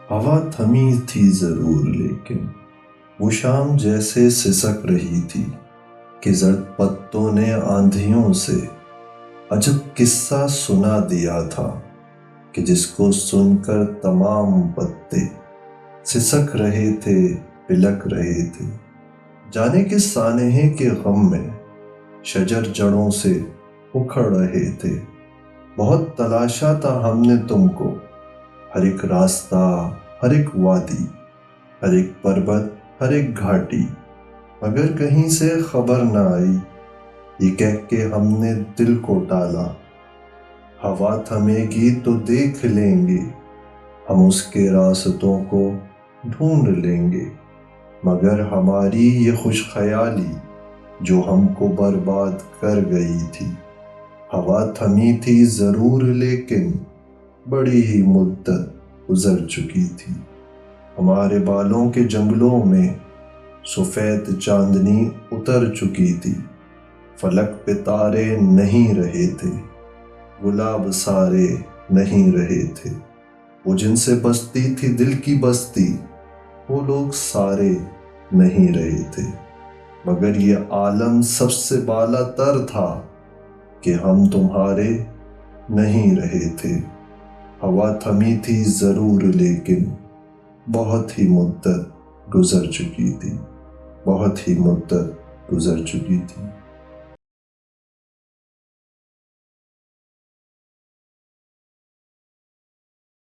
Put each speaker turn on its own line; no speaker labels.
ہوا تھمی تھی ضرور لیکن وہ شام جیسے سسک رہی تھی کہ زرد پتوں نے آندھیوں سے عجب قصہ سنا دیا تھا کہ جس کو سن کر تمام پتے سسک رہے تھے، پلک رہے تھے۔ جانے کس سانحے کے غم میں شجر جڑوں سے اکھڑ رہے تھے۔ بہت تلاشا تھا ہم نے تم کو، ہر ایک راستہ، ہر ایک وادی، ہر ایک پربت، ہر ایک گھاٹی، مگر کہیں سے خبر نہ آئی۔ یہ کہہ کے ہم نے دل کو ٹالا، ہوا تھمے گی تو دیکھ لیں گے، ہم اس کے راستوں کو ڈھونڈ لیں گے۔ مگر ہماری یہ خوش خیالی جو ہم کو برباد کر گئی تھی۔ ہوا تھمی تھی ضرور لیکن بڑی ہی مدت گزر چکی تھی۔ ہمارے بالوں کے جنگلوں میں سفید چاندنی اتر چکی تھی۔ فلک پہ تارے نہیں رہے تھے، گلاب سارے نہیں رہے تھے۔ وہ جن سے بستی تھی دل کی بستی، وہ لوگ سارے نہیں رہے تھے۔ مگر یہ عالم سب سے بالا تر تھا کہ ہم تمہارے نہیں رہے تھے۔ ہوا تھمی تھی ضرور لیکن بہت ہی مدت گزر چکی تھی، بہت ہی مدت گزر چکی تھی۔